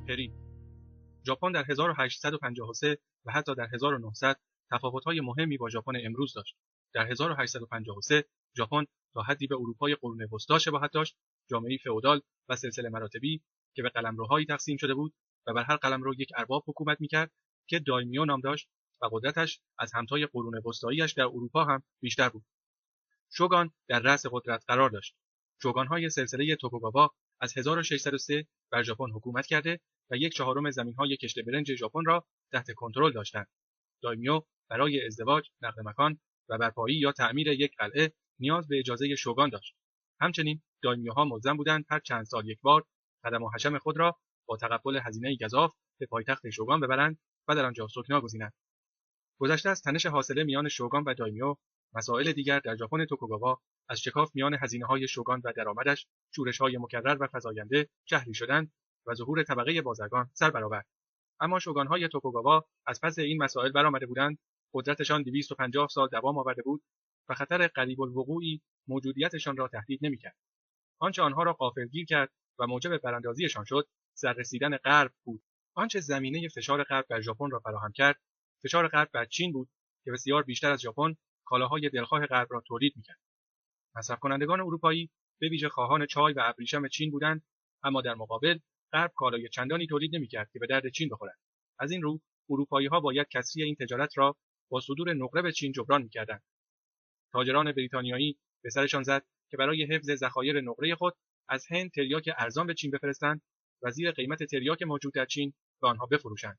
پری. ژاپن در 1853 و حتی در 1900 تفاوت‌های مهمی با ژاپن امروز داشت. در 1853 ژاپن تا حدی به اروپای قرون وسطا شباهت داشت، جامعه‌ای فئودال و سلسله مراتبی که به قلمروهایی تقسیم شده بود و بر هر قلمرو یک ارباب حکومت می‌کرد که دایمیو نام داشت و قدرتش از همتای قرون وسطایی‌اش در اروپا هم بیشتر بود. شوگان در رأس قدرت قرار داشت. شوگان‌های سلسله توکوگاوا از 1603 بر ژاپن حکومت کرده و 1/4 زمین‌های کشت برنج ژاپن را تحت کنترل داشتند. دایمیو برای ازدواج، نقل مکان و برپایی یا تعمیر یک قلعه نیاز به اجازه شوگان داشت. همچنین دایمیوها ملزم بودند هر چند سال یک بار خدم و حشم خود را با تقبل هزینه گزاف به پایتخت شوگان ببرند و در آنجا سکنا گزینند. گذشته از تنش حاصله میان شوگان و دایمیو، مسائل دیگر در ژاپن توکوگاوا از شکاف میان هزینه‌های شوگان و درآمدش، شورش‌های مکرر و فزاینده جهری شدند و ظهور طبقه بازرگان سر برآورد. اما شوگان‌های توکوگاوا از پس این مسائل برآمده بودند، قدرتشان 250 سال دوام آورده بود و خطر قریب الوقوعی موجودیتشان را تهدید نمی‌کرد. آنچه آنها را غافلگیر کرد و موجب براندازیشان شد، سررسیدن غرب بود. آنچه زمینه فشار غرب بر ژاپن را فراهم کرد، فشار غرب بر چین بود که بسیار بیشتر از ژاپن کالاهای دلخواه غرب را تولید می‌کرد. مصرف کنندگان اروپایی به ویژه خواهان چای و ابریشم چین بودند، اما در مقابل غرب کالای چندانی تولید نمی‌کرد که به درد چین بخورد. از این رو اروپایی‌ها باید کسری این تجارت را با صدور نقره به چین جبران می‌کردند. تاجران بریتانیایی به سرشان زد که برای حفظ ذخایر نقره خود از هند تریاک ارزان به چین بفرستند و زیر قیمت تریاک موجود در چین به آنها بفروشند.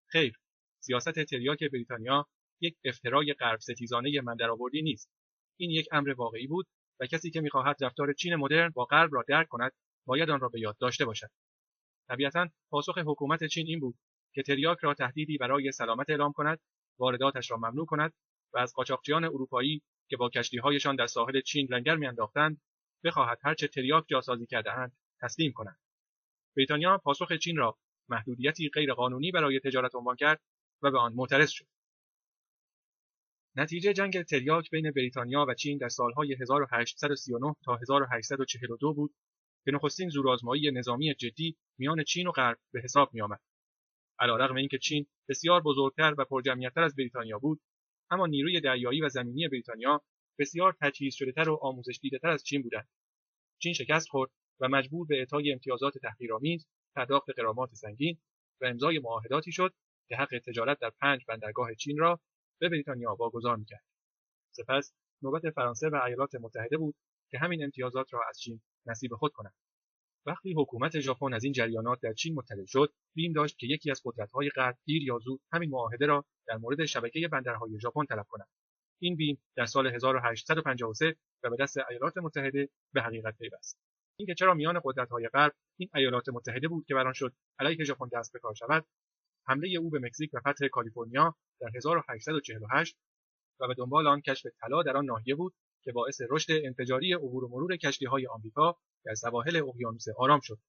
خیر، سیاست تریاک بریتانیا یک افترای غرب ستیزانه من درآوردی نیست. این یک امر واقعی بود و کسی که می‌خواهد رفتار چین مدرن با غرب را درک کند، باید آن را به یاد داشته باشد. طبیعتاً پاسخ حکومت چین این بود که تریاک را تهدیدی برای سلامت اعلام کند، وارداتش را ممنوع کند و از قاچاقچیان اروپایی که با کشتی‌هایشان در ساحل چین لنگر می‌انداختند، بخواهد هرچه تریاک جاسازی کرده‌اند تسلیم کنند. بریتانیا پاسخ چین را محدودیتی غیرقانونی برای تجارت عنوان کرد و به آن معترض شد. نتیجه جنگ تریاک بین بریتانیا و چین در سالهای 1839 تا 1842 بود که نخستین زورآزمایی نظامی جدی میان چین و غرب به حساب می‌آمد. علی‌رغم اینکه چین بسیار بزرگتر و پرجمعیت‌تر از بریتانیا بود، اما نیروی دریایی و زمینی بریتانیا بسیار تجهیز شده‌تر و آموزش دیده‌تر از چین بودند. چین شکست خورد و مجبور به اعطای امتیازات تحقیرآمیز، پرداخت غرامات سنگین و امضای معاهداتی شد که حق تجارت در 5 بندرگاه چین را به بریتانیا واگذار می‌کرد. سپس نوبت فرانسه و ایالات متحده بود که همین امتیازات را از چین نصیب خود کنند. وقتی حکومت ژاپن از این جریانات در چین مطلع شد، بیم داشت که یکی از قدرت‌های غرب دیر یا زود همین معاهده را در مورد شبکه بندرهای ژاپن طلب کند. این بیم در سال 1853 و به دست ایالات متحده به حقیقت پیوست. اینکه چرا میان قدرت‌های غرب این ایالات متحده بود که بران شد علیه ژاپن دست به کار شود، حمله او به مکزیک و فتح کالیفرنیا در 1848 و به دنبال آن کشف طلا در آن ناحیه بود که باعث رشد انفجاری عبور و مرور کشتی‌های آمریکا در سواحل اقیانوس آرام شد.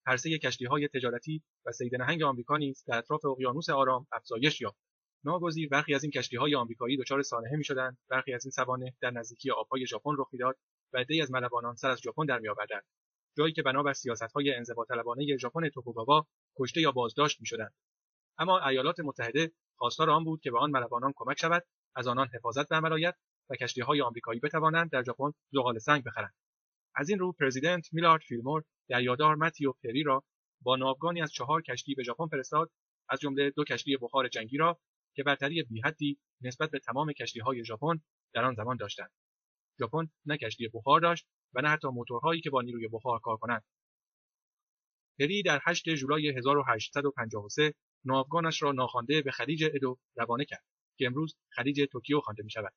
عرصه کشتی‌های تجارتی و صید نهنگ آمریکا نیز در اطراف اقیانوس آرام افزایش یافت. ناگزیر برخی از این کشتی‌های آمریکایی دچار سانحه می‌شدند، برخی از این سوانح در نزدیکی آب‌های ژاپن رخ می‌داد و عده‌ای از ملوانان سر از ژاپن درمی‌آوردند، جایی که بنابر سیاست‌های انزواطلبانه ژاپن توکوگاوا کشته یا بازداشت می‌شدند. اما ایالات متحده خواستار آن بود که به آن ملوانان کمک شود، از آنان حفاظت به عمل آید و کشتی‌های آمریکایی بتوانند در ژاپن زغال سنگ بخرند. از این رو پرزیدنت میلارد فیلمور دریادار متیو پری را با ناوگانی از 4 کشتی به ژاپن فرستاد، از جمله 2 کشتی بخار جنگی را که برتری بی‌حدی نسبت به تمام کشتی‌های ژاپن در آن زمان داشتند. ژاپن نه کشتی بخار داشت و نه حتی موتورهایی که با نیروی بخار کار کنند. پری در 8 ژولای 1853 ناوگانش را ناخوانده به خلیج ادو روانه کرد که امروز خلیج توکیو خوانده می‌شود.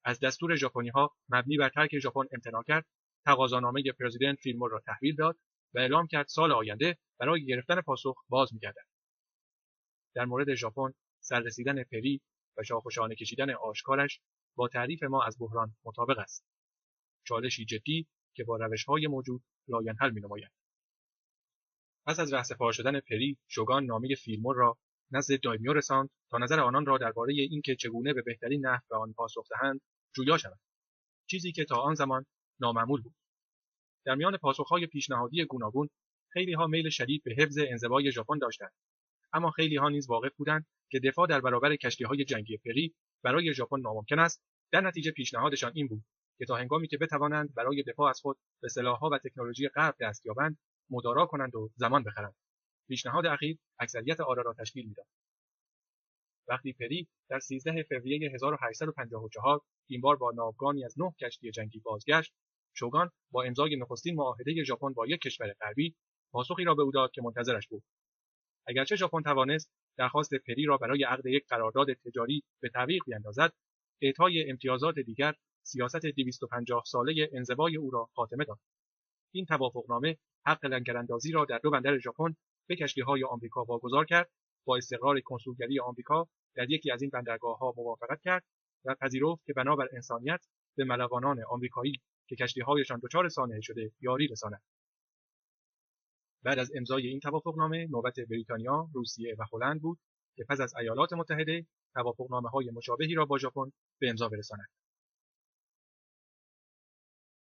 از دستور ژاپنی‌ها مبنی بر ترک ژاپن امتناع کرد، تقاضانامه پرزیدنت فیلمور را تحویل داد و اعلام کرد سال آینده برای گرفتن پاسخ باز می‌گردد. در مورد ژاپن، سررسیدن پری و شاخ و شانه کشیدن آشکارش با تعریف ما از بحران مطابق است. چالشی جدی که با روش‌های موجود لاینحل می‌نماید. پس از رهسپار شدن پری، شوگان نامه فیلمور را نزد دایمیو رساند تا نظر آنان را درباره اینکه چگونه به بهترین نحو به آن پاسخ دهند جویا شود، چیزی که تا آن زمان نامعمول بود. در میان پاسخ‌های پیشنهادی گوناگون خیلی‌ها میل شدید به حفظ انزوای ژاپن داشتند، اما خیلی‌ها نیز واقف بودند که دفاع در برابر کشتی‌های جنگی پری برای ژاپن ناممکن است. در نتیجه پیشنهادشان این بود که تا هنگامی که بتوانند برای دفاع از خود به سلاح‌ها و تکنولوژی غرب دست یابند، مدارا کنند و زمان بخرند. پیشنهاد اخیر اکثریت آرا را تشکیل می‌داد. وقتی پری در 13 فوریه 1854 این بار با ناوگانی از 9 کشتی جنگی بازگشت، شوگان با امضای نخستین معاهده ژاپن با یک کشور غربی پاسخی را به او داد که منتظرش بود. اگرچه ژاپن توانست درخواست پری را برای عقد یک قرارداد تجاری به تعویق بیاندازد، اعطای امتیازات دیگر سیاست 250 ساله انزوای او را خاتمه داد. این توافقنامه حق لنگراندازی را در 2 بندر ژاپن به کشتی‌های آمریکا واگذار کرد، با استقرار کنسولگری آمریکا در یکی از این بندرگاه‌ها موافقت کرد و پذیرفت که بنابر انسانیت به ملوانان آمریکایی که کشتی‌هایشان دچار سانحه شده یاری رساند. بعد از امضای این توافقنامه نوبت بریتانیا، روسیه و هلند بود که پس از ایالات متحده توافقنامه‌های مشابهی را با ژاپن به امضا برساند.